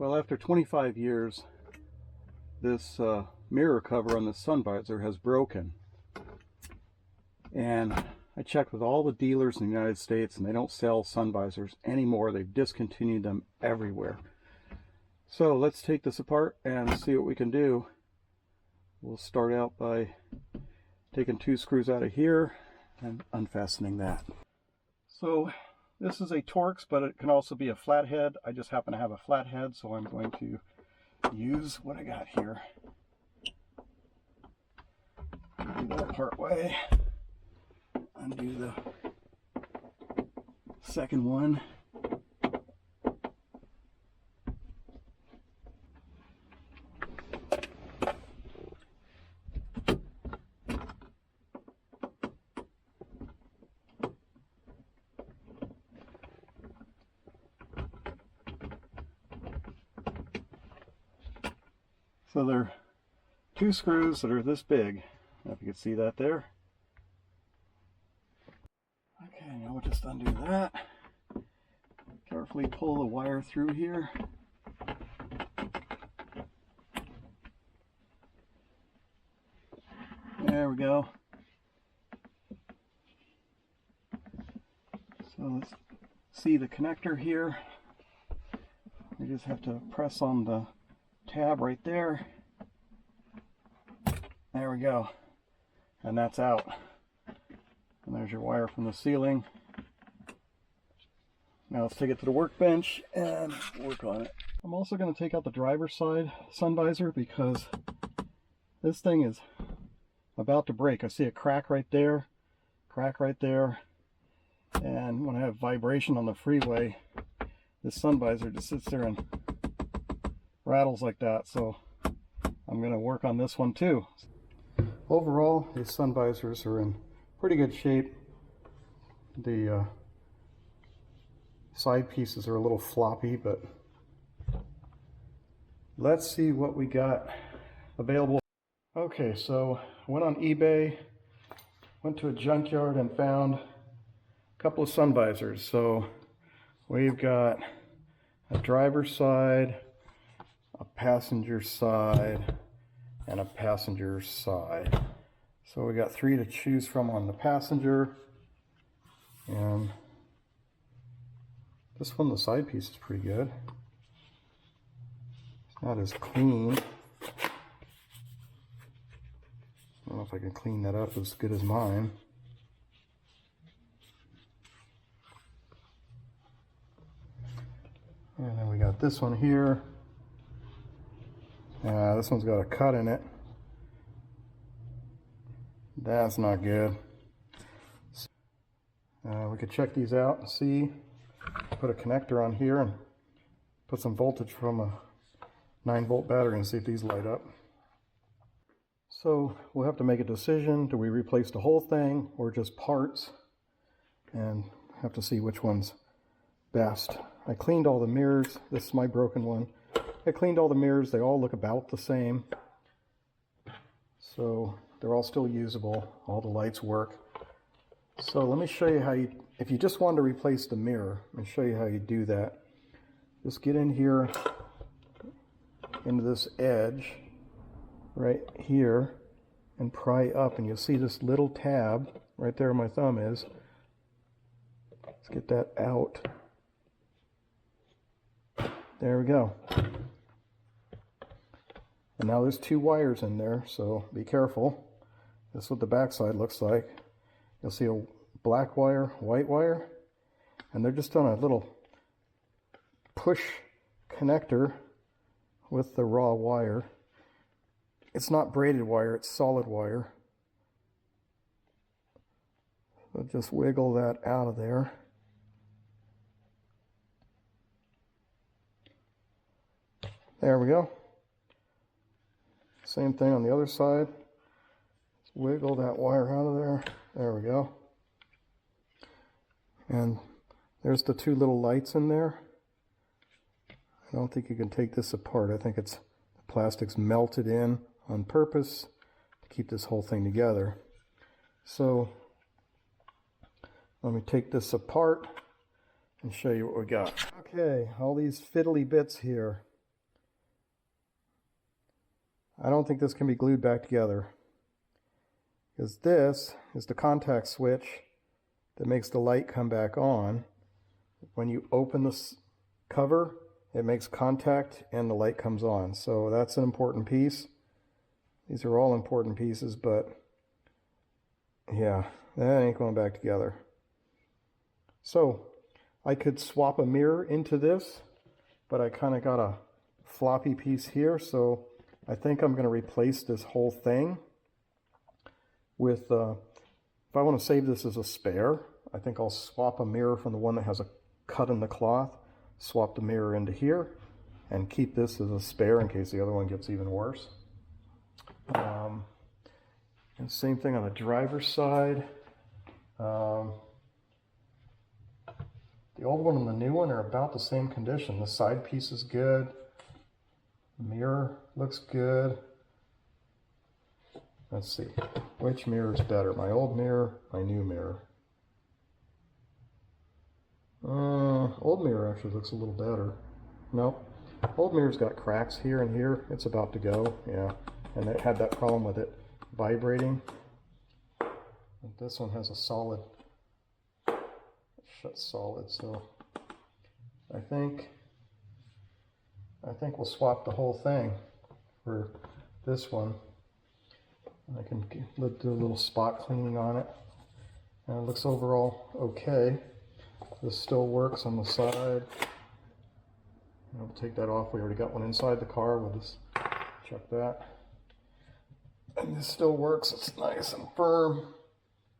Well, after 25 years, this mirror cover on the Sun Visor has broken. And I checked with all the dealers in the United States, and they don't sell Sun Visors anymore. They've discontinued them everywhere. So let's take this apart and see what we can do. We'll start out by taking 2 screws out of here and unfastening that. So this is a Torx, but it can also be a flathead. I just happen to have a flathead, so I'm going to use what I got here. Do that part way. Undo the second one. So there are 2 screws that are this big. If you can see that there. Okay, now we'll just undo that. Carefully pull the wire through here. There we go. So let's see the connector here. We just have to press on the tab right there. There we go. And that's out. And there's your wire from the ceiling. Now let's take it to the workbench and work on it. I'm also going to take out the driver's side Sun Visor because this thing is about to break. I see a crack right there, and when I have vibration on the freeway, this Sun Visor just sits there and rattles like that. So I'm going to work on this one too. Overall, these Sun Visors are in pretty good shape. The side pieces are a little floppy, but let's see what we got available. Okay, so I went on eBay, went to a junkyard and found a couple of Sun Visors. So we've got a driver's side, a passenger side, and a passenger side. So we got 3 to choose from on the passenger, and this one, the side piece is pretty good. It's not as clean. I don't know if I can clean that up as good as mine. And then we got this one here. This one's got a cut in it. That's not good. We could check these out and see. Put a connector on here and put some voltage from a 9-volt battery and see if these light up. So we'll have to make a decision. Do we replace the whole thing or just parts? And have to see which one's best. I cleaned all the mirrors. This is my broken one. I cleaned all the mirrors. They all look about the same. So they're all still usable. All the lights work. So let me show you how you, if you just want to replace the mirror, let me show you how you do that. Just get in here into this edge right here and pry up, and you'll see this little tab right there where my thumb is. Let's get that out. There we go. And now there's 2 wires in there, so be careful. This is what the back side looks like. You'll see a black wire, white wire, and they're just on a little push connector with the raw wire. It's not braided wire, it's solid wire. So just wiggle that out of there. There we go. Same thing on the other side. Just wiggle that wire out of there. There we go. And there's the 2 little lights in there. I don't think you can take this apart. I think it's the plastic's melted in on purpose to keep this whole thing together. So let me take this apart and show you what we got. Okay, all these fiddly bits here. I don't think this can be glued back together, because this is the contact switch that makes the light come back on. When you open this cover, it makes contact and the light comes on. So that's an important piece. These are all important pieces, but yeah, that ain't going back together. So I could swap a mirror into this, but I kind of got a floppy piece here, so I think I'm going to replace this whole thing with, if I want to save this as a spare, I think I'll swap a mirror from the one that has a cut in the cloth, swap the mirror into here, and keep this as a spare in case the other one gets even worse. And same thing on the driver's side. The old one and the new one are about the same condition. The side piece is good. The mirror looks good. Let's see, which mirror is better? My old mirror, my new mirror. Old mirror actually looks a little better. Nope. Old mirror's got cracks here and here. It's about to go, yeah. And it had that problem with it vibrating. But this one has a solid, shuts solid, so I think we'll swap the whole thing for this one. I can do a little spot cleaning on it, and it looks overall okay. This still works on the side. I'll take that off. We already got one inside the car. We'll just check that. And this still works. It's nice and firm.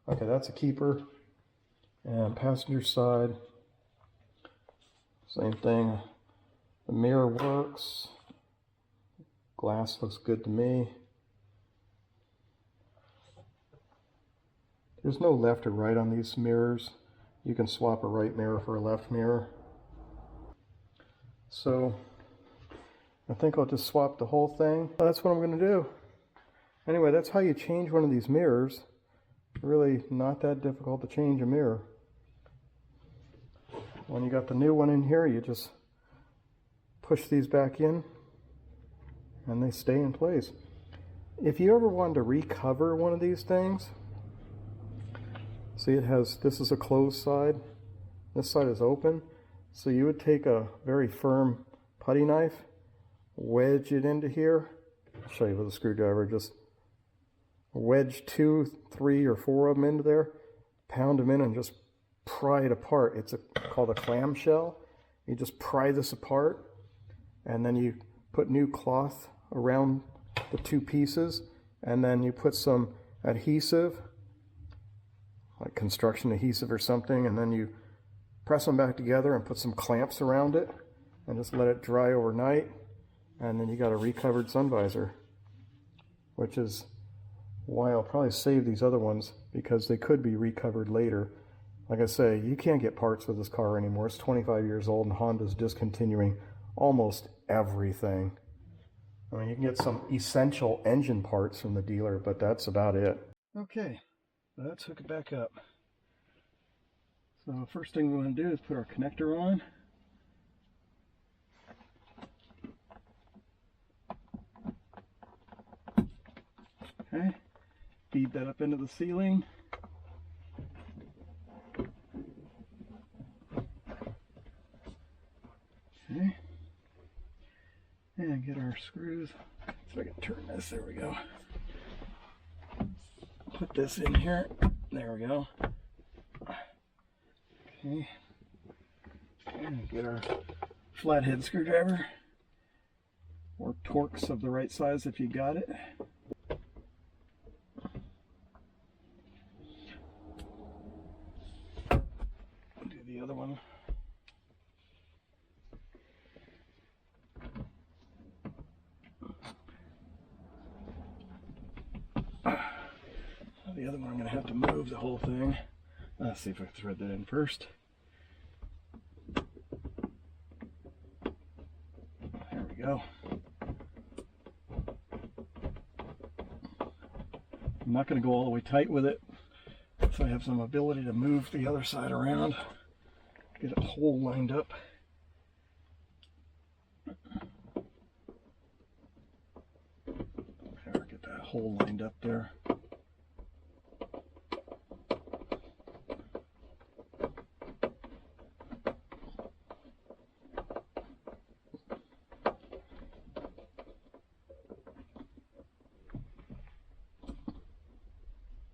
Okay, that's a keeper. And passenger side, same thing. The mirror works. Glass looks good to me. There's no left or right on these mirrors. You can swap a right mirror for a left mirror. So I think I'll just swap the whole thing. That's what I'm going to do. Anyway, that's how you change one of these mirrors. Really not that difficult to change a mirror. When you got the new one in here, you just push these back in and they stay in place. If you ever wanted to recover one of these things, see, it has, this is a closed side, this side is open, so you would take a very firm putty knife, wedge it into here. I'll show you with a screwdriver. Just wedge 2, 3, or 4 of them into there, pound them in, and just pry it apart. It's called a clamshell. You just pry this apart, and then you put new cloth around the two pieces, and then you put some adhesive, like construction adhesive or something, and then you press them back together and put some clamps around it and just let it dry overnight, and then you got a recovered sun visor, which is why I'll probably save these other ones, because they could be recovered later. Like I say, you can't get parts for this car anymore. It's 25 years old and Honda's discontinuing almost everything. I mean, you can get some essential engine parts from the dealer, but that's about it. Okay, let's hook it back up. So first thing we want to do is put our connector on. Okay, feed that up into the ceiling. Okay, and get our screws. So I can turn this, there we go. Put this in here, there we go. Okay, and get our flathead screwdriver, or Torx of the right size if you got it. Do the other one. The other one I'm going to have to move the whole thing. Let's see if I can thread that in first. There we go. I'm not going to go all the way tight with it, so I have some ability to move the other side around, get it hole lined up. hole lined up there.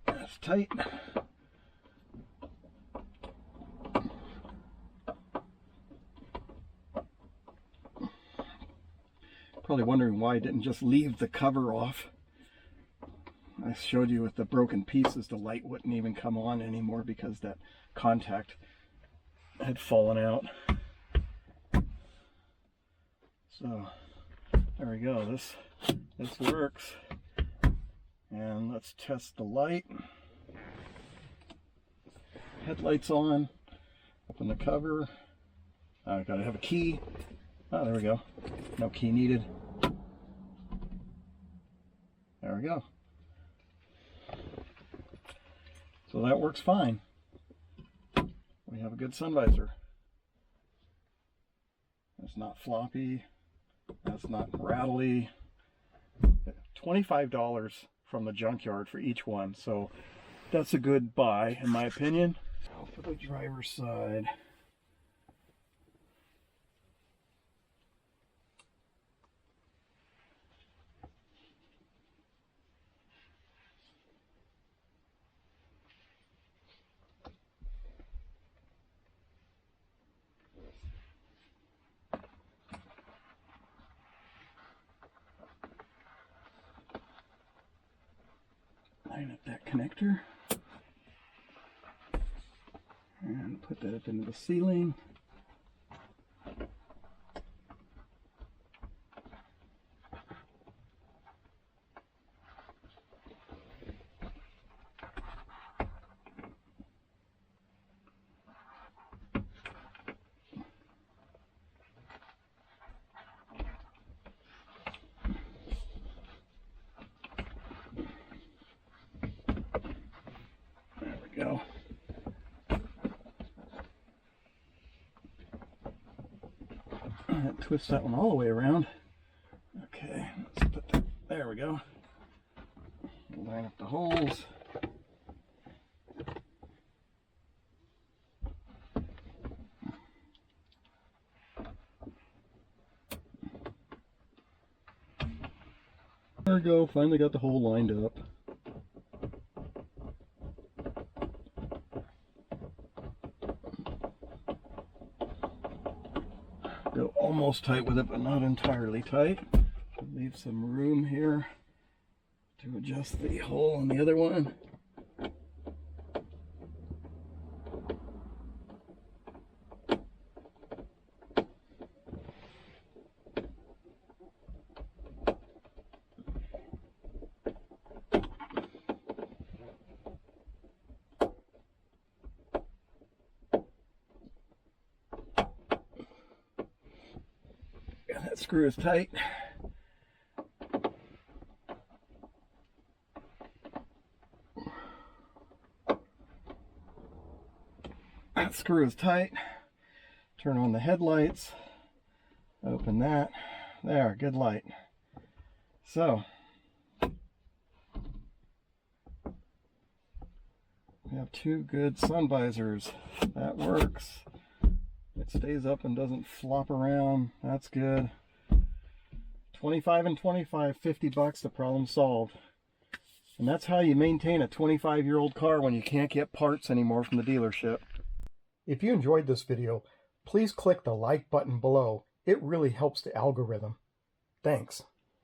That's tight. Probably wondering why I didn't just leave the cover off. I showed you with the broken pieces, the light wouldn't even come on anymore because that contact had fallen out. So there we go. This works. And let's test the light. Headlights on. Open the cover. I gotta have a key. Oh, there we go. No key needed. There we go. So that works fine. We have a good sun visor. It's not floppy. That's not rattly. $25 from the junkyard for each one. So that's a good buy in my opinion. So for the driver's side. Line up that connector and put that up into the ceiling. Go. Twist that one all the way around. Okay, let's put that, there we go. Line up the holes. There we go, finally got the hole lined up. Go almost tight with it, but not entirely tight. Leave some room here to adjust the hole on the other one. That screw is tight. That screw is tight. Turn on the headlights. Open that. There, good light. So, we have two good sun visors. That works. It stays up and doesn't flop around. That's good. 25 and 25, 50 bucks, the problem solved. And that's how you maintain a 25-year-old car when you can't get parts anymore from the dealership. If you enjoyed this video, please click the like button below. It really helps the algorithm. Thanks.